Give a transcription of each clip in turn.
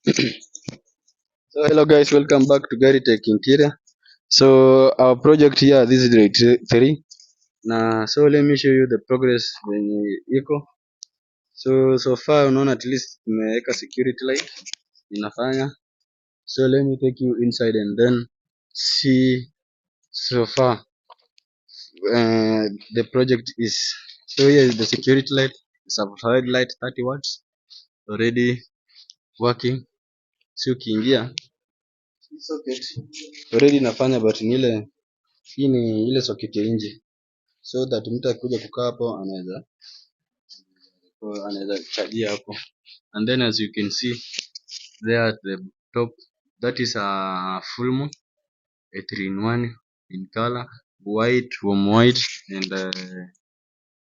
So hello guys, welcome back to Gary Tech Interior. So our project here, this is grade 3. So let me show you the progress venye iko. So far unaona at least tumeweka security light inafanya. So let me take you inside and then see so far the project is. So here is the security light. It's a side light 30 watts already working. Si ukiingia socket already inafanya, but ni ile hii ni ile socket ya nje, so that mtu akikuja kukaa hapo anaweza chajia hapo. And then as you can see there at the top, that is a full moon, a 3-in-1 in color, white, warm white and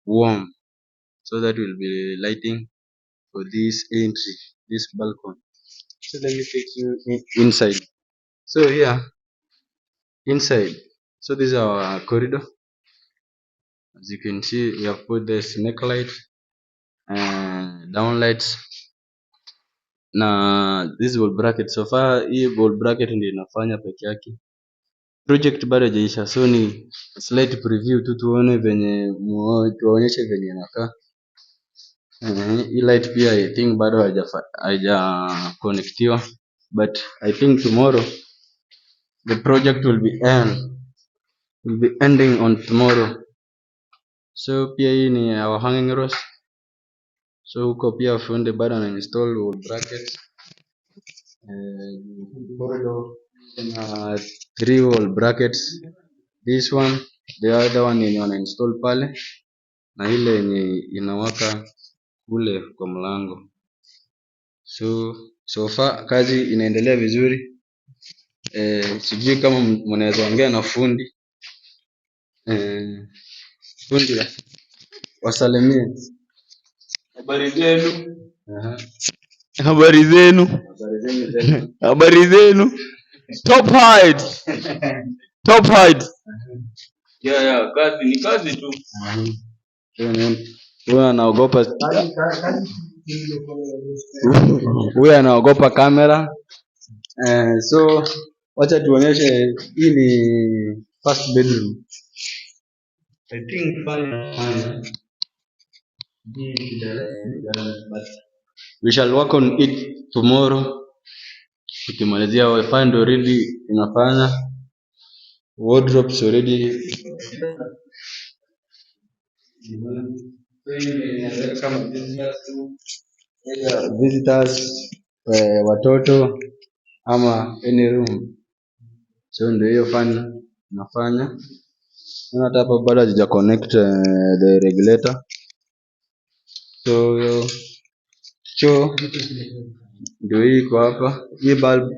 warm. So that will be lighting for this entry, this balcony. So let me take you inside. So here inside, so this is our corridor. As you can see, we have put the snake light and down lights na this wall bracket. So far hii wall bracket ndio inafanya peke yake, project bado haijaisha, so ni slight preview tu tuone venye tuonyeshe venye inakaa. Hii light pia I think bado haija connectiwa, but I think tomorrow the project will be ending on tomorrow. So pia hii ni our hanging rows. So huko pia fundi bado ana install wall brackets. Corridor na 3 wall brackets. This one, the other one yenye wana install pale na ile yenye inawaka kule kwa mlango. So far kazi inaendelea vizuri. Sijui kama mnaweza ongea na fundi. Fundi wasalimie. Habari zenu? Habari zenu? Habari zenu? Top height. Top height. Yeah, kazi ni kazi tu. Huyu anaogopa. Huyu anaogopa kamera. So wacha tuonyeshe, hii ni first bedroom. I think fine. But we shall work on it tomorrow. Tukimalizia wifi ndio already inafanya. Wardrobes already. Kama visitors, watoto ama any room. So ndio hiyo fan nafanya. Na hata hapa bado sija connect the regulator. So ndio hii iko hapa, hii bulb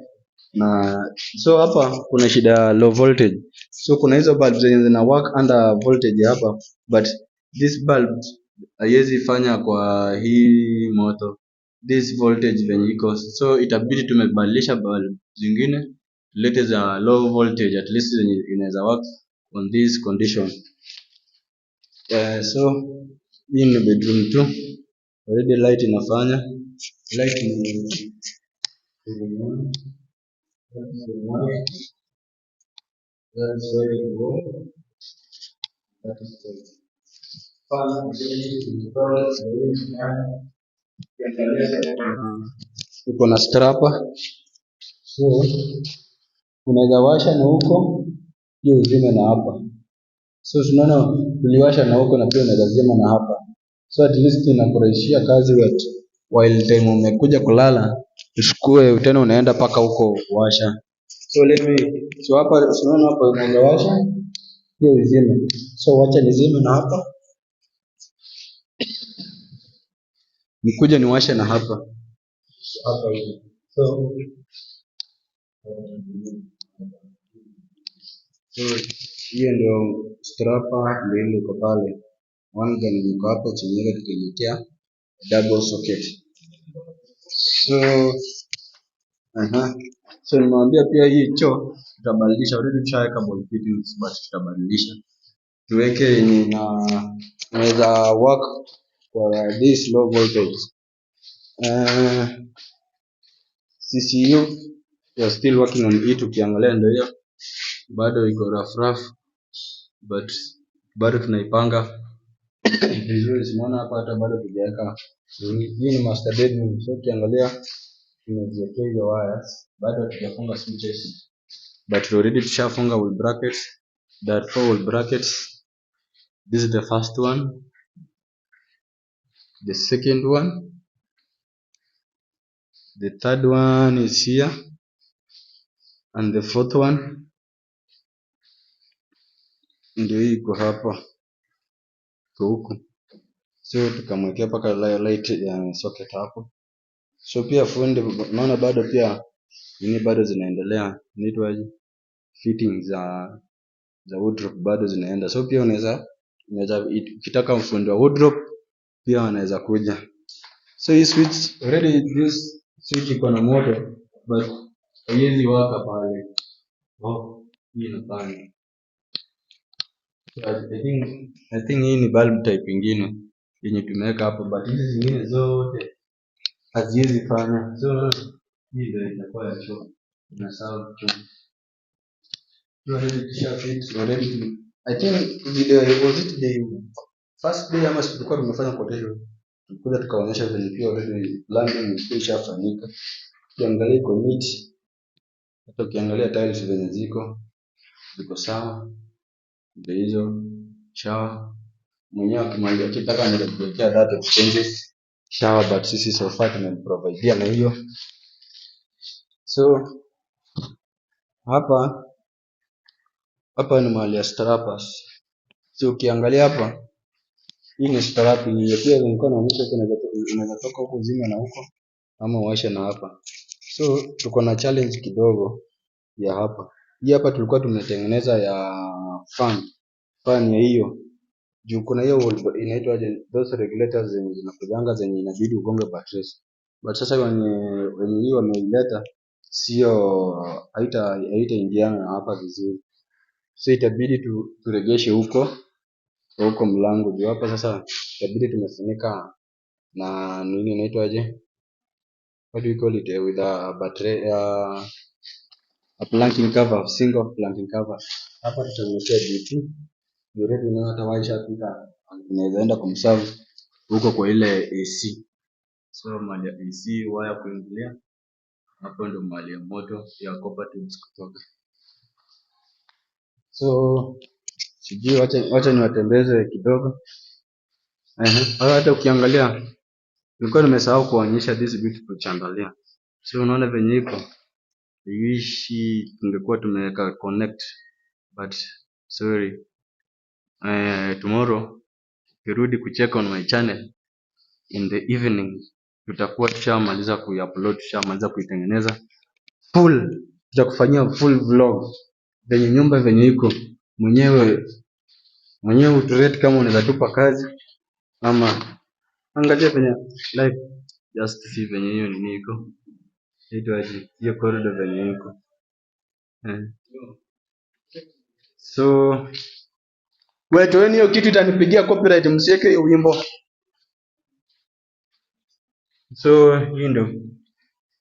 na so hapa kuna shida ya low voltage. So kuna hizo bulbs zenye zina work under voltage hapa, but this bulb haiwezi fanya kwa hii moto this voltage venye iko, so itabidi tumebadilisha bulb zingine tulete za low voltage, at least zenye inaweza work on this condition. So hii ni bedroom 2 already, light inafanya. Light ni uko na strapper, so unaweza washa na huko hiyo uzime na hapa. So tunaona tuliwasha na huko na pia unaweza zima na hapa, so at least inakurahisishia kazi while time umekuja kulala usikue tena unaenda paka huko kuwasha. So hapa tunaona hapa unaweza washa hiyo uzime, so wacha nizime na hapa nikuja niwashe na hapa hivi. So hiyo ndio strapper ndio iko pale, one gun iko hapo chini yake tukielekea double socket. So nimwambia pia hii choo tutabadilisha, already tushaweka ball fittings but tutabadilisha tuweke yenye inaweza work for this low voltage. CCU we are still working on it. Ukiangalia ndio hiyo bado iko rough but bado tunaipanga vizuri. Unaona hapa hata bado tujaweka. Hii ni master bedroom. So ukiangalia tumeziwekea hizo wires, bado hatujafunga switches but already tushafunga wall brackets. There are 4 wall brackets. This is the first one, the second one, the third one is here, and the fourth one ndio hii iko hapa kwa huku. So tukamwekea paka light ya socket hapo. So pia fundi, unaona bado pia nini bado zinaendelea, inaitwaje, fitting za wardrobe bado zinaenda. So pia unaweza ukitaka mfundi wa wardrobe pia anaweza kuja. So hii switch already, this switch iko na moto but haiwezi waka pale. Hii inafanya. I think hii ni bulb type ingine yenye tumeweka hapo but hizi zingine zote haziwezi fanya. So hii ndio itakuwa ya choo. Na sawa choo. Already I think video was it the first day ama tulikuwa tumefanya quotation. Tulikuja tukaonyesha venye pia already landing ishafanyika. Ukiangalia iko neat. Hata ukiangalia tiles venye ziko sawa. Ndio hizo shower. Mwenyewe akimaliza kitaka anaweza kuwekea that exchanges shower but sisi so far tumeprovidea na hiyo. So hapa ni mahali ya strappers. So ukiangalia hapa hii ni strap hiyo pia nilikuwa naonyesha unaweza toka huko zima na huko ama uwashe na hapa. So tuko na challenge kidogo ya hapa. Hii hapa tulikuwa tumetengeneza ya fan ya hiyo. Juu kuna hiyo inaitwa those regulators zenye zinakujanga zenye inabidi ugonge batteries. But sasa wenye hiyo wameileta sio haitaingiana hapa vizuri. So itabidi turegeshe huko mlango juu hapa sasa itabidi tumefunika na nini inaitwaje, what do you call it, with a battery a planking cover, single planking cover. Hapa tutamwekea GT already, na hata waisha pita inaweza enda kumserve huko kwa ile AC. So mali ya AC waya kuingilia hapo ndo mali ya moto ya copper tubes kutoka. So sijui wacha niwatembeze kidogo. Hata ukiangalia nilikuwa nimesahau kuonyesha this beautiful chandelier. So unaona venye iko. Ishi tungekuwa tumeweka connect but sorry. Tomorrow kirudi kucheck on my channel in the evening tutakuwa tushamaliza kuiupload, tushamaliza kuitengeneza full, tutakufanyia full vlog venye nyumba venye iko. Mwenyewe uturate kama unaweza tupa kazi ama angalia venye live, just see venye hiyo nini iko. Hiyo corridor venye iko. So wewe hiyo kitu itanipigia copyright, msiweke hiyo wimbo. So hii ndio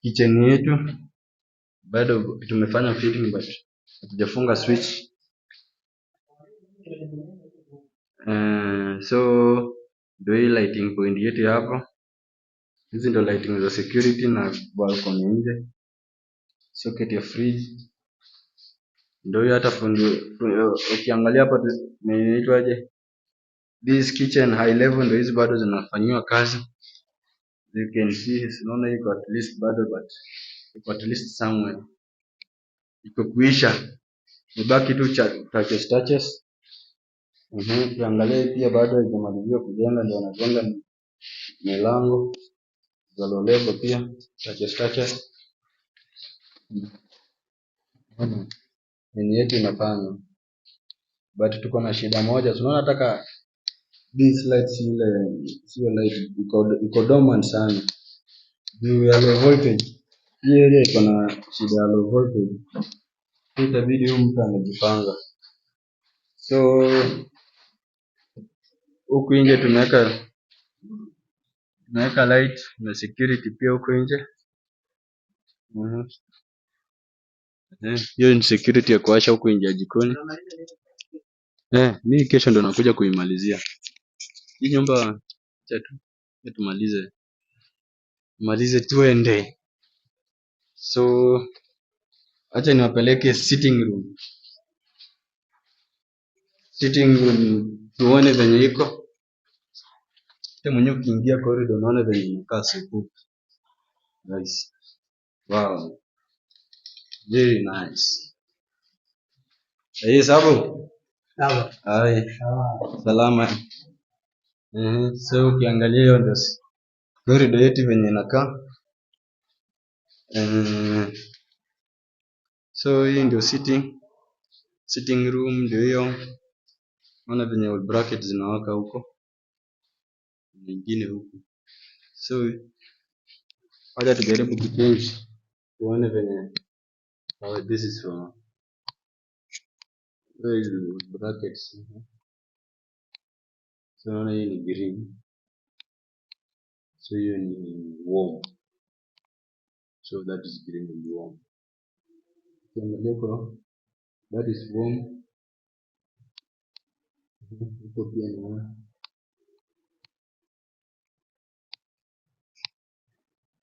kitchen yetu. Bado tumefanya fitting but hatujafunga switch. So ndio hii lighting point yetu hapa. Hizi ndio lighting za security na balcony nje. Socket ya fridge. Ndio hata ukiangalia hapa inaitwaje? This kitchen high level ndio hizi bado zinafanywa kazi. You can see unaona iko at least bado but iko at least somewhere. Iko kuisha. Ibaki tu touches. Ukiangalia pia bado haijamaliziwa kujenga, ndio wanajenga milango za low level pia touches. Nini yetu inafanya. But tuko na shida moja. Tunaona nataka this light sio light iko dormant sana. Juu ya low voltage. Hii area iko na shida ya low voltage. Itabidi huyu mtu amejipanga. So huku nje tumeweka light na security pia huko nje. Hiyo ni security ya kuacha huko nje ya jikoni. Mimi kesho ndo nakuja kuimalizia hii nyumba. Acha tu tumalize tuende. So acha niwapeleke sitting room tuone venye iko. Hata mwenyewe ukiingia corridor unaona venye inakaa supu. Nice. Wow. Very nice. Sabu? Sawa. Hai. Salama. So ukiangalia hiyo ndio corridor yetu venye inakaa. So hii ndio sitting room ndio hiyo. Unaona venye wall bracket zinawaka huko. Nyingine huko. So wacha tujaribu kuchange. Tuone venye this is for brackets. So naona hii ni green. So hiyo ni warm. So that is green and warm. Ukiangalia kwa that is warm. Huko pia ni warm.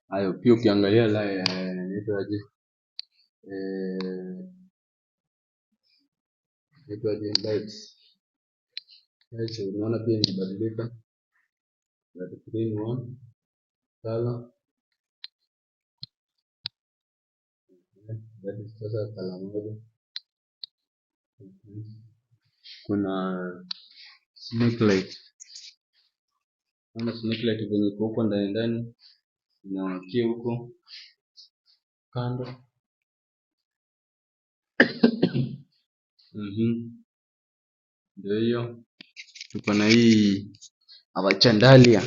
Hayo pia ukiangalia inaitwaje lights. Unaona pia inabadilika. That green one color. That is sasa color moja. Kuna snake light. Kuna snake light venye iko huko ndani inawakia huko kando. Ndio hiyo. Tuko na hii our chandalia.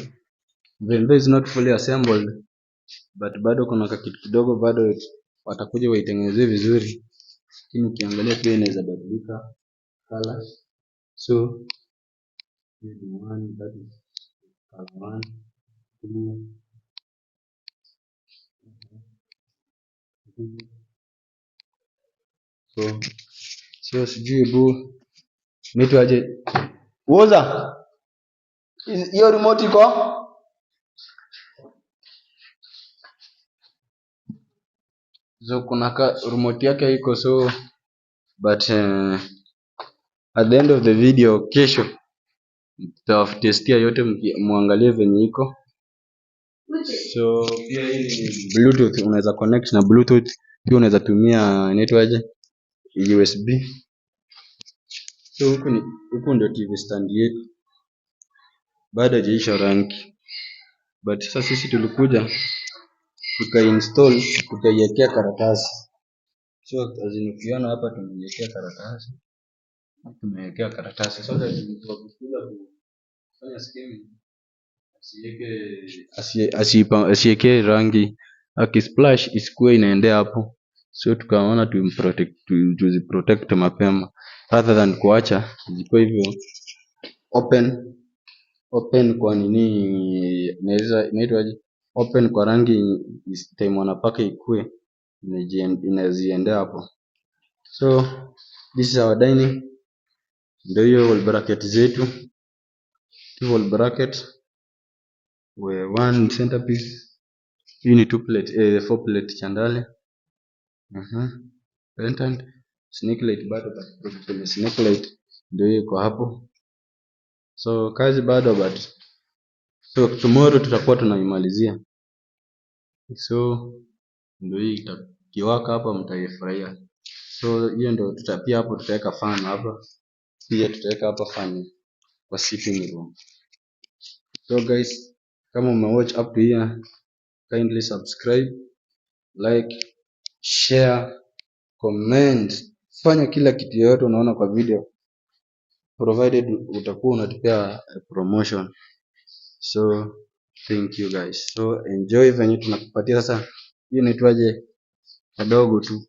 Even though is not fully assembled, but bado kuna kitu kidogo bado watakuja waitengenezee vizuri. Lakini ukiangalia pia inaweza badilika color. So this one, that is color 1, 2. So sijui bu nitu aje uoza hiyo remote iko. So kuna remote yake iko. So but at the end of the video kesho tutawatestia yote muangalie venye iko. So pia hii ni bluetooth, unaweza connect na bluetooth. Pia unaweza tumia inaitwaje USB. So huku ndio TV stand yetu. Bado haijaisha rangi. But sasa sisi tulikuja tukainstall tukaiwekea karatasi. So ukiona hapa tumeiwekea karatasi. So that tukikuja kufanya skimming asiweke rangi, akisplash isikuwe inaendea hapo. So tukaona tuziprotect mapema rather than kuacha ziko hivyo open kwa nini inaitwaje open kwa rangi time wanapaka ikue inaziendea hapo. So this is our dining. Ndio hiyo wall bracket zetu. Two wall bracket where one centerpiece. Hii ni 4 plate chandale. Pendant snake light bado but snake light ndio iko hapo. So kazi bado but so tomorrow tutakuwa tunaimalizia. So ndio hii itakiwaka hapa mtaifurahia. So hiyo ndio tutapia hapo, tutaweka fan hapa. Pia tutaweka hapa fan kwa sitting room. So guys, kama umewatch up to here, kindly subscribe, like, share, comment, fanya kila kitu yote unaona kwa video provided utakuwa unatupea promotion. So thank you guys. So enjoy venye tunakupatia sasa. Hii inaitwaje? Kadogo tu.